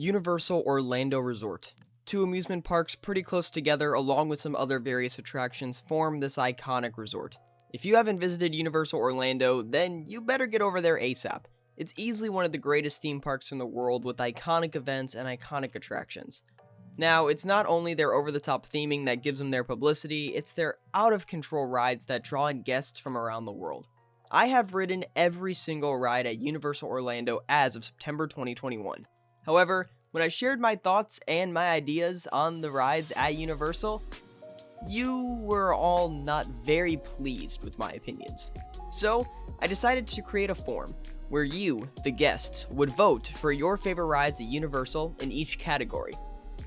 Universal Orlando Resort. Two amusement parks pretty close together along with some other various attractions form this iconic resort. If you haven't visited Universal Orlando, then you better get over there ASAP. It's easily one of the greatest theme parks in the world with iconic events and iconic attractions. Now, it's not only their over-the-top theming that gives them their publicity, it's their out-of-control rides that draw in guests from around the world. I have ridden every single ride at Universal Orlando as of September 2021. However, when I shared my thoughts and my ideas on the rides at Universal, you were all not very pleased with my opinions. So, I decided to create a form where you, the guests, would vote for your favorite rides at Universal in each category.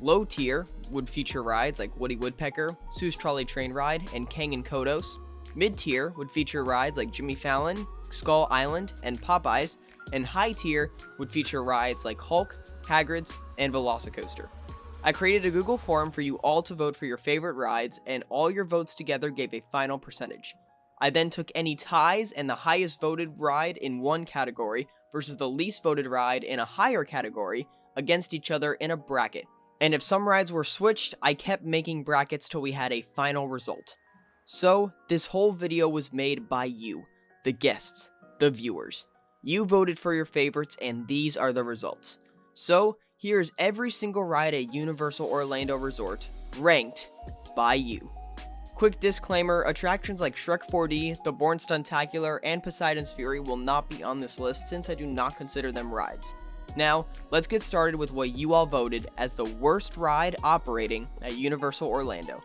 Low tier would feature rides like Woodpecker, Sue's Trolley Train Ride, and Kang and Kodos. Mid tier would feature rides like Jimmy Fallon, Skull Island, and Popeyes, and high tier would feature rides like Hulk, Hagrid's, and Velocicoaster. I created a Google form for you all to vote for your favorite rides, and all your votes together gave a final percentage. I then took any ties and the highest voted ride in one category versus the least voted ride in a higher category against each other in a bracket. And if some rides were switched, I kept making brackets till we had a final result. So, this whole video was made by you, the guests, the viewers. You voted for your favorites, and these are the results. So, here's every single ride at Universal Orlando Resort, ranked by you. Quick disclaimer, attractions like Shrek 4D, the Bourne Stuntacular, and Poseidon's Fury will not be on this list since I do not consider them rides. Now, let's get started with what you all voted as the worst ride operating at Universal Orlando.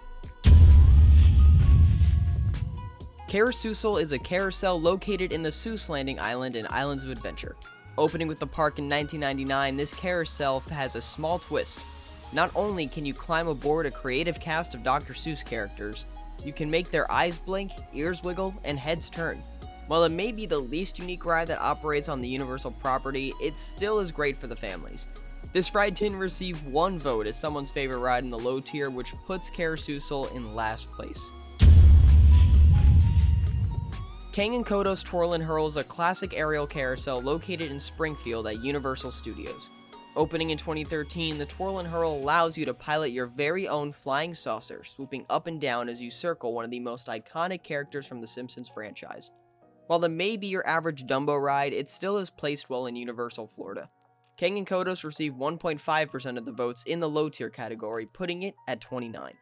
Carousel is a carousel located in the Seuss Landing Island in Islands of Adventure. Opening with the park in 1999, this carousel has a small twist. Not only can you climb aboard a creative cast of Dr. Seuss characters, you can make their eyes blink, ears wiggle, and heads turn. While it may be the least unique ride that operates on the Universal property, it still is great for the families. This ride didn't receive one vote as someone's favorite ride in the low tier, which puts Carousel in last place. Kang and Kodos Twirl and Hurl is a classic aerial carousel located in Springfield at Universal Studios. Opening in 2013, the Twirl and Hurl allows you to pilot your very own flying saucer, swooping up and down as you circle one of the most iconic characters from the Simpsons franchise. While it may be your average Dumbo ride, it still is placed well in Universal Florida. Kang and Kodos received 1.5% of the votes in the low tier category, putting it at 29.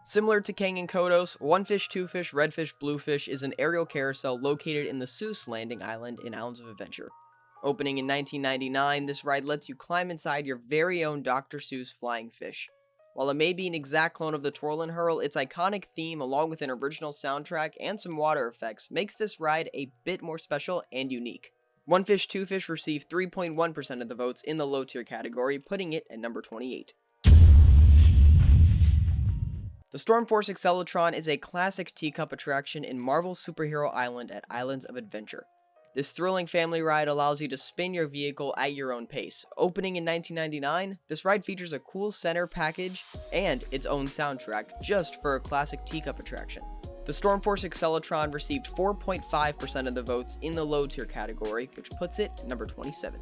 Similar to Kang and Kodos, One Fish, Two Fish, Red Fish, Blue Fish is an aerial carousel located in the Seuss Landing Island in Islands of Adventure. Opening in 1999, this ride lets you climb inside your very own Dr. Seuss flying fish. While it may be an exact clone of the Twirl and Hurl, its iconic theme along with an original soundtrack and some water effects makes this ride a bit more special and unique. One Fish, Two Fish received 3.1% of the votes in the low tier category, putting it at number 28. The Stormforce Acceleratron is a classic teacup attraction in Marvel's Superhero Island at Islands of Adventure. This thrilling family ride allows you to spin your vehicle at your own pace. Opening in 1999, this ride features a cool center package and its own soundtrack just for a classic teacup attraction. The Stormforce Acceleratron received 4.5% of the votes in the low tier category, which puts it at number 27.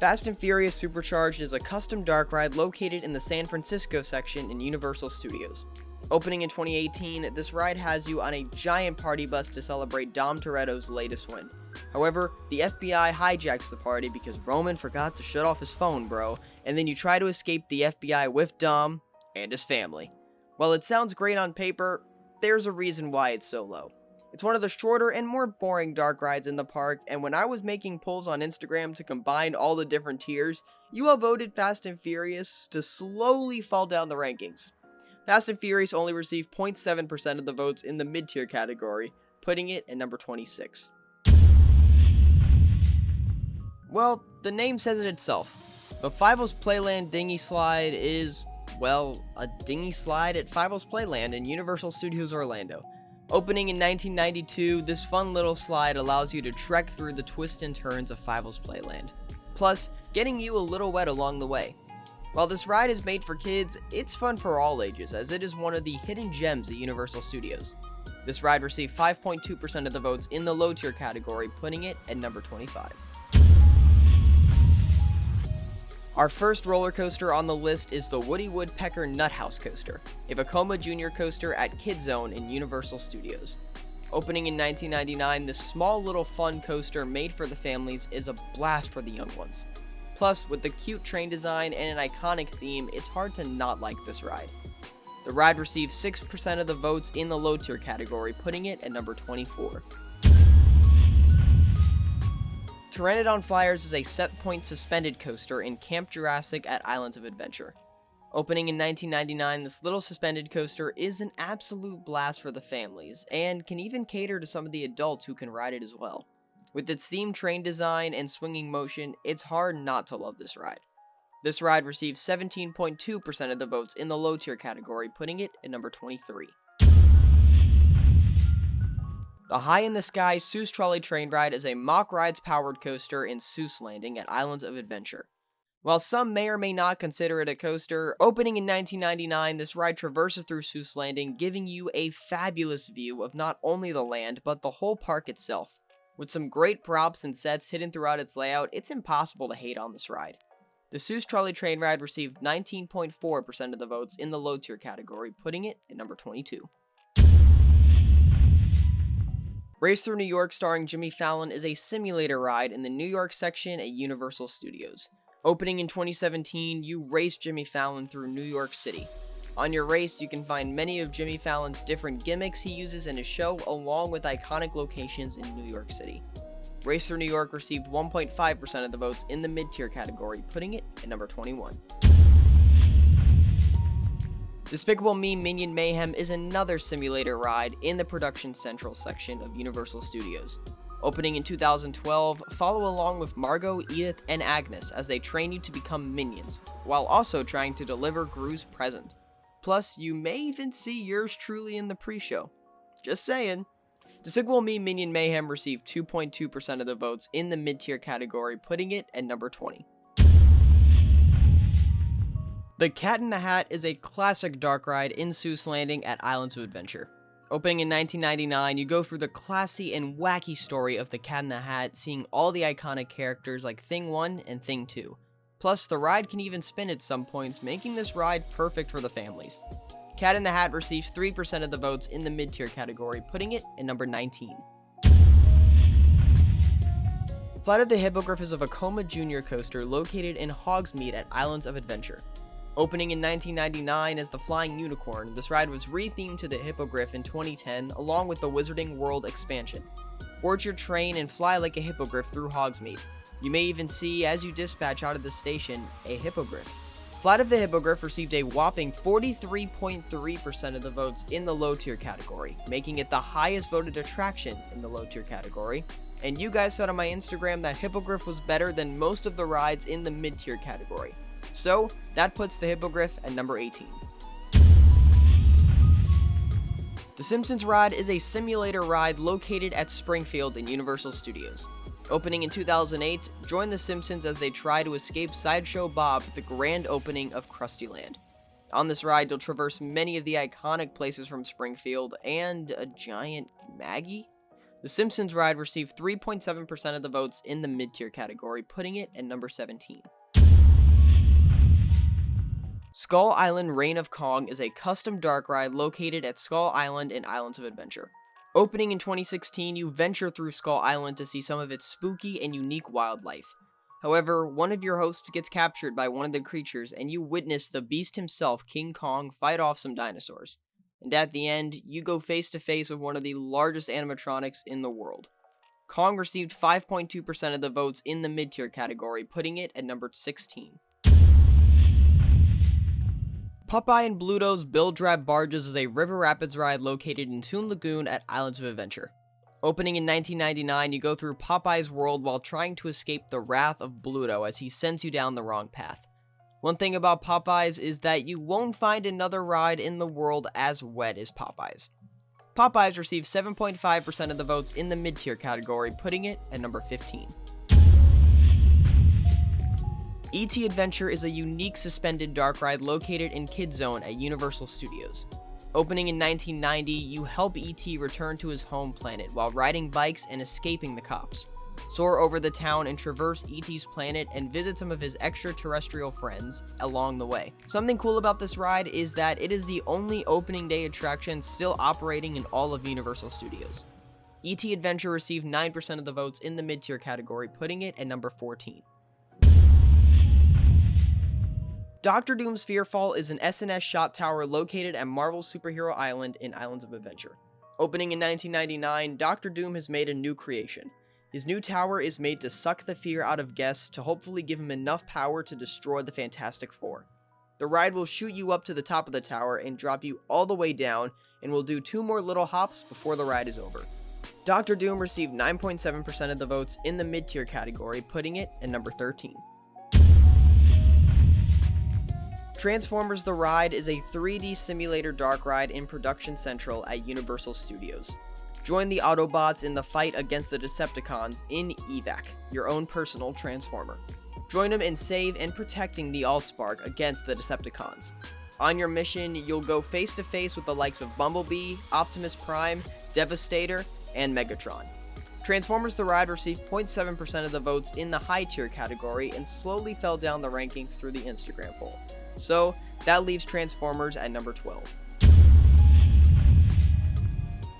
Fast and Furious Supercharged is a custom dark ride located in the San Francisco section in Universal Studios. Opening in 2018, this ride has you on a giant party bus to celebrate Dom Toretto's latest win. However, the FBI hijacks the party because Roman forgot to shut off his phone, bro, and then you try to escape the FBI with Dom and his family. While it sounds great on paper, there's a reason why it's so low. It's one of the shorter and more boring dark rides in the park, and when I was making polls on Instagram to combine all the different tiers, you all voted Fast and Furious to slowly fall down the rankings. Fast and Furious only received 0.7% of the votes in the mid-tier category, putting it at number 26. Well, the name says it itself. The Fievos Playland Dinghy Slide is, well, a dinghy slide at Fievos Playland in Universal Studios Orlando. Opening in 1992, this fun little slide allows you to trek through the twists and turns of Fievos Playland, plus getting you a little wet along the way. While this ride is made for kids, it's fun for all ages as it is one of the hidden gems at Universal Studios. This ride received 5.2% of the votes in the low tier category, putting it at number 25. Our first roller coaster on the list is the Woody Woodpecker Nuthouse coaster, a Vekoma Jr. coaster at Kid Zone in Universal Studios. Opening in 1999, this small little fun coaster made for the families is a blast for the young ones. Plus, with the cute train design and an iconic theme, it's hard to not like this ride. The ride received 6% of the votes in the low tier category, putting it at number 24. Pteranodon Flyers is a set-point suspended coaster in Camp Jurassic at Islands of Adventure. Opening in 1999, this little suspended coaster is an absolute blast for the families, and can even cater to some of the adults who can ride it as well. With its themed train design and swinging motion, it's hard not to love this ride. This ride received 17.2% of the votes in the low tier category, putting it at number 23. The High in the Sky Seuss Trolley Train Ride is a Mock Rides powered coaster in Seuss Landing at Islands of Adventure. While some may or may not consider it a coaster, opening in 1999, this ride traverses through Seuss Landing, giving you a fabulous view of not only the land, but the whole park itself. With some great props and sets hidden throughout its layout, it's impossible to hate on this ride. The Seuss Trolley Train Ride received 19.4% of the votes in the low tier category, putting it at number 22. Race Through New York starring Jimmy Fallon is a simulator ride in the New York section at Universal Studios. Opening in 2017, you race Jimmy Fallon through New York City. On your race, you can find many of Jimmy Fallon's different gimmicks he uses in his show, along with iconic locations in New York City. Race Through New York received 1.5% of the votes in the mid-tier category, putting it at number 21. Despicable Me Minion Mayhem is another simulator ride in the Production Central section of Universal Studios. Opening in 2012, follow along with Margot, Edith, and Agnes as they train you to become minions, while also trying to deliver Gru's present. Plus, you may even see yours truly in the pre-show. Just saying. Despicable Me Minion Mayhem received 2.2% of the votes in the mid-tier category, putting it at number 20. The Cat in the Hat is a classic dark ride in Seuss Landing at Islands of Adventure. Opening in 1999, you go through the classy and wacky story of the Cat in the Hat, seeing all the iconic characters like Thing 1 and Thing 2. Plus, the ride can even spin at some points, making this ride perfect for the families. Cat in the Hat receives 3% of the votes in the mid-tier category, putting it at number 19. Flight of the Hippogriff is a Vekoma Jr. coaster located in Hogsmeade at Islands of Adventure. Opening in 1999 as the Flying Unicorn, this ride was rethemed to the Hippogriff in 2010 along with the Wizarding World expansion. Board your train and fly like a hippogriff through Hogsmeade. You may even see, as you dispatch out of the station, a hippogriff. Flight of the Hippogriff received a whopping 43.3% of the votes in the low tier category, making it the highest voted attraction in the low tier category. And you guys said on my Instagram that Hippogriff was better than most of the rides in the mid tier category. So, that puts the Hippogriff at number 18. The Simpsons Ride is a simulator ride located at Springfield in Universal Studios. Opening in 2008, join the Simpsons as they try to escape Sideshow Bob at the grand opening of Krusty Land. On this ride, you'll traverse many of the iconic places from Springfield and a giant Maggie. The Simpsons Ride received 3.7% of the votes in the mid-tier category, putting it at number 17. Skull Island Reign of Kong is a custom dark ride located at Skull Island in Islands of Adventure. Opening in 2016, you venture through Skull Island to see some of its spooky and unique wildlife. However, one of your hosts gets captured by one of the creatures and you witness the beast himself, King Kong, fight off some dinosaurs. And at the end, you go face to face with one of the largest animatronics in the world. Kong received 5.2% of the votes in the mid-tier category, putting it at number 16. Popeye and Bluto's Bill Drab Barges is a river rapids ride located in Toon Lagoon at Islands of Adventure. Opening in 1999, you go through Popeye's world while trying to escape the wrath of Bluto as he sends you down the wrong path. One thing about Popeyes is that you won't find another ride in the world as wet as Popeyes. Popeyes received 7.5% of the votes in the mid-tier category, putting it at number 15. E.T. Adventure is a unique suspended dark ride located in Kid Zone at Universal Studios. Opening in 1990, you help E.T. return to his home planet while riding bikes and escaping the cops. Soar over the town and traverse E.T.'s planet and visit some of his extraterrestrial friends along the way. Something cool about this ride is that it is the only opening day attraction still operating in all of Universal Studios. E.T. Adventure received 9% of the votes in the mid-tier category, putting it at number 14. Dr. Doom's Fearfall is an SNS shot tower located at Marvel's Superhero Island in Islands of Adventure. Opening in 1999, Dr. Doom has made a new creation. His new tower is made to suck the fear out of guests to hopefully give him enough power to destroy the Fantastic Four. The ride will shoot you up to the top of the tower and drop you all the way down, and will do 2 more little hops before the ride is over. Dr. Doom received 9.7% of the votes in the mid-tier category, putting it at number 13. Transformers The Ride is a 3D simulator dark ride in Production Central at Universal Studios. Join the Autobots in the fight against the Decepticons in EVAC, your own personal Transformer. Join them in save and protecting the Allspark against the Decepticons. On your mission, you'll go face to face with the likes of Bumblebee, Optimus Prime, Devastator, and Megatron. Transformers The Ride received 0.7% of the votes in the high tier category and slowly fell down the rankings through the Instagram poll. So, that leaves Transformers at number 12.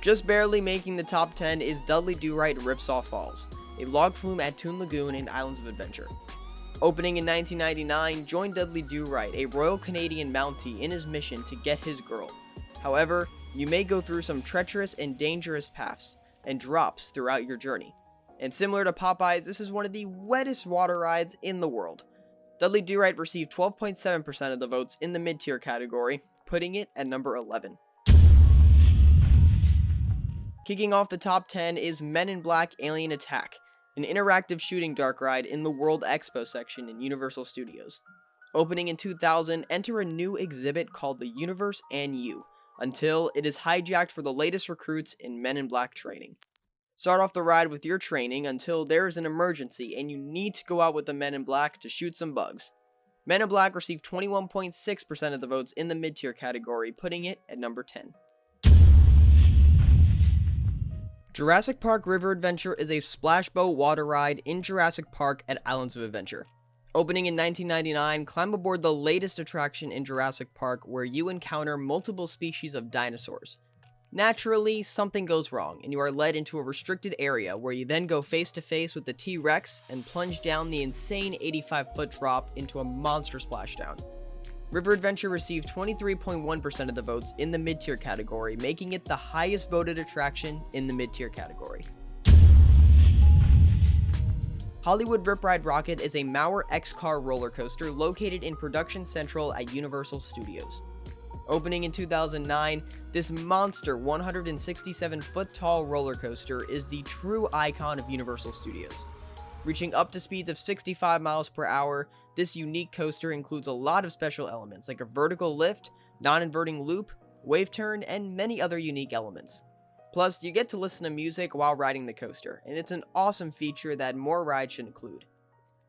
Just barely making the top 10 is Dudley Do Right Ripsaw Falls, a log flume at Toon Lagoon in Islands of Adventure. Opening in 1999, join Dudley Do Right, a Royal Canadian Mountie, in his mission to get his girl. However, you may go through some treacherous and dangerous paths and drops throughout your journey. And similar to Popeyes, this is one of the wettest water rides in the world. Dudley Do Right received 12.7% of the votes in the mid-tier category, putting it at number 11. Kicking off the top 10 is Men in Black Alien Attack, an interactive shooting dark ride in the World Expo section in Universal Studios. Opening in 2000, enter a new exhibit called The Universe and You, until it is hijacked for the latest recruits in Men in Black training. Start off the ride with your training until there is an emergency and you need to go out with the Men in Black to shoot some bugs. Men in Black received 21.6% of the votes in the mid-tier category, putting it at number 10. Jurassic Park River Adventure is a splash boat water ride in Jurassic Park at Islands of Adventure. Opening in 1999, climb aboard the latest attraction in Jurassic Park where you encounter multiple species of dinosaurs. Naturally, something goes wrong and you are led into a restricted area where you then go face to face with the T-Rex and plunge down the insane 85-foot drop into a monster splashdown. River Adventure received 23.1% of the votes in the mid-tier category, making it the highest voted attraction in the mid-tier category. Hollywood Rip Ride Rocket is a Mauer X-Car roller coaster located in Production Central at Universal Studios. Opening in 2009, this monster 167-foot tall roller coaster is the true icon of Universal Studios. Reaching up to speeds of 65 miles per hour, this unique coaster includes a lot of special elements like a vertical lift, non-inverting loop, wave turn, and many other unique elements. Plus, you get to listen to music while riding the coaster, and it's an awesome feature that more rides should include.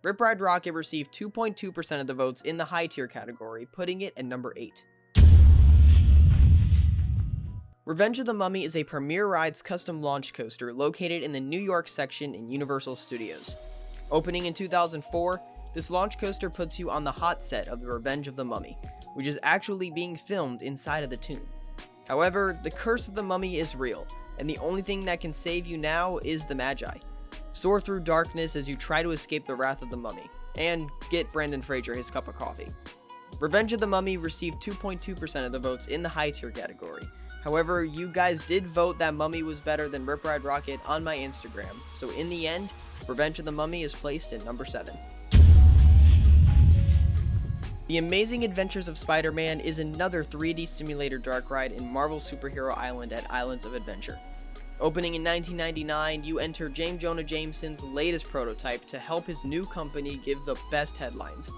Rip Ride Rocket received 2.2% of the votes in the high tier category, putting it at number 8. Revenge of the Mummy is a Premier Rides custom launch coaster located in the New York section in Universal Studios. Opening in 2004, this launch coaster puts you on the hot set of the Revenge of the Mummy, which is actually being filmed inside of the tomb. However, the curse of the mummy is real, and the only thing that can save you now is the Magi. Soar through darkness as you try to escape the wrath of the mummy, and get Brendan Fraser his cup of coffee. Revenge of the Mummy received 2.2% of the votes in the high tier category. However, you guys did vote that Mummy was better than Rip Ride Rocket on my Instagram, so in the end, Revenge of the Mummy is placed at number 7. The Amazing Adventures of Spider-Man is another 3D simulator dark ride in Marvel's Superhero Island at Islands of Adventure. Opening in 1999, you enter James Jonah Jameson's latest prototype to help his new company give the best headlines.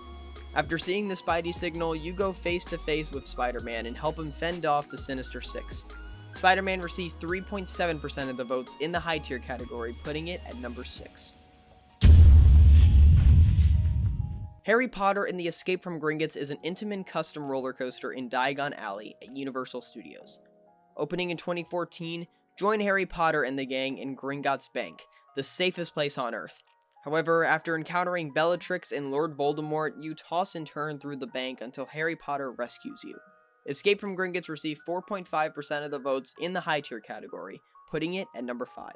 After seeing the Spidey signal, you go face to face with Spider-Man and help him fend off the Sinister Six. Spider-Man receives 3.7% of the votes in the high tier category, putting it at number 6. Harry Potter and the Escape from Gringotts is an Intamin custom roller coaster in Diagon Alley at Universal Studios. Opening in 2014, join Harry Potter and the gang in Gringotts Bank, the safest place on Earth. However, after encountering Bellatrix and Lord Voldemort, you toss and turn through the bank until Harry Potter rescues you. Escape from Gringotts received 4.5% of the votes in the high tier category, putting it at number 5.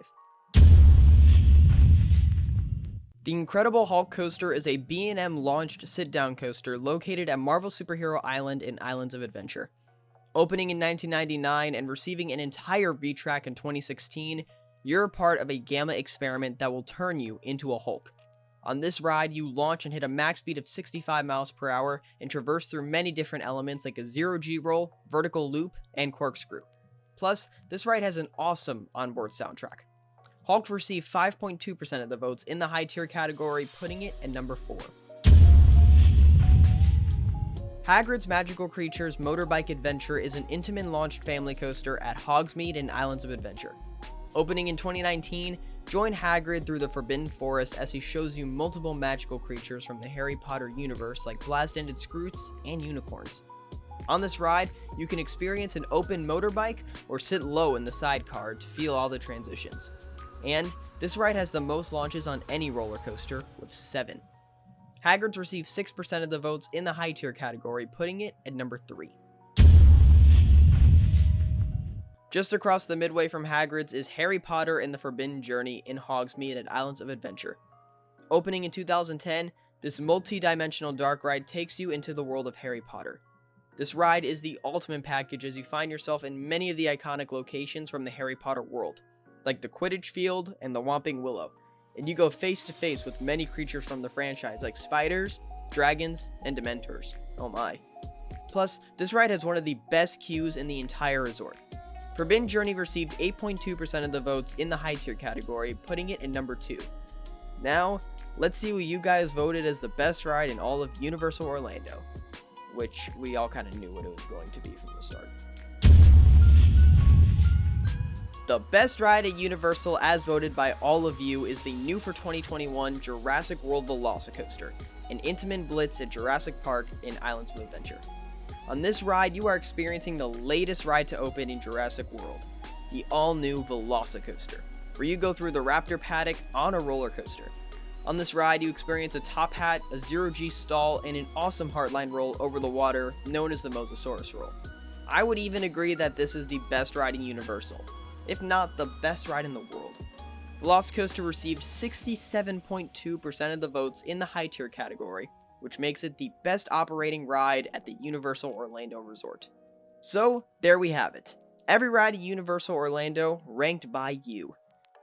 The Incredible Hulk Coaster is a B&M launched sit-down coaster located at Marvel Superhero Island in Islands of Adventure. Opening in 1999 and receiving an entire V-Track in 2016, you're a part of a gamma experiment that will turn you into a Hulk. On this ride, you launch and hit a max speed of 65 miles per hour and traverse through many different elements like a zero-G roll, vertical loop, and corkscrew. Plus, this ride has an awesome onboard soundtrack. Hulk received 5.2% of the votes in the high tier category, putting it at number 4. Hagrid's Magical Creatures Motorbike Adventure is an Intamin launched family coaster at Hogsmeade and Islands of Adventure. Opening in 2019, join Hagrid through the Forbidden Forest as he shows you multiple magical creatures from the Harry Potter universe like blast-ended Scroots and unicorns. On this ride, you can experience an open motorbike or sit low in the sidecar to feel all the transitions. And this ride has the most launches on any roller coaster, with 7. Hagrid's received 6% of the votes in the high tier category, putting it at number 3. Just across the midway from Hagrid's is Harry Potter and the Forbidden Journey in Hogsmeade at Islands of Adventure. Opening in 2010, this multi-dimensional dark ride takes you into the world of Harry Potter. This ride is the ultimate package as you find yourself in many of the iconic locations from the Harry Potter world, like the Quidditch Field and the Whomping Willow, and you go face to face with many creatures from the franchise like spiders, dragons, and dementors. Oh my. Plus, this ride has one of the best queues in the entire resort. Forbidden Journey received 8.2% of the votes in the high tier category, putting it at number 2. Now, let's see what you guys voted as the best ride in all of Universal Orlando, which we all kind of knew what it was going to be from the start. The best ride at Universal, as voted by all of you, is the new for 2021 Jurassic World Velocicoaster, an Intamin Blitz at Jurassic Park in Islands of Adventure. On this ride, you are experiencing the latest ride to open in Jurassic World, the all-new Velocicoaster, where you go through the raptor paddock on a roller coaster. On this ride, you experience a top hat, a zero-G stall, and an awesome heartline roll over the water known as the Mosasaurus roll. I would even agree that this is the best ride in Universal, if not the best ride in the world. Velocicoaster received 67.2% of the votes in the high tier category, which makes it the best operating ride at the Universal Orlando Resort. So, there we have it. Every ride at Universal Orlando ranked by you.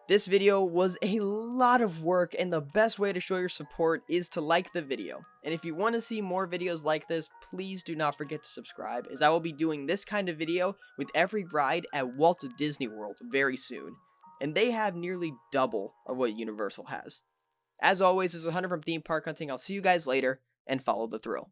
This video was a lot of work, and the best way to show your support is to like the video. And if you want to see more videos like this, please do not forget to subscribe, as I will be doing this kind of video with every ride at Walt Disney World very soon. And they have nearly double of what Universal has. As always, this is Hunter from Theme Park Hunting. I'll see you guys later, and follow the thrill.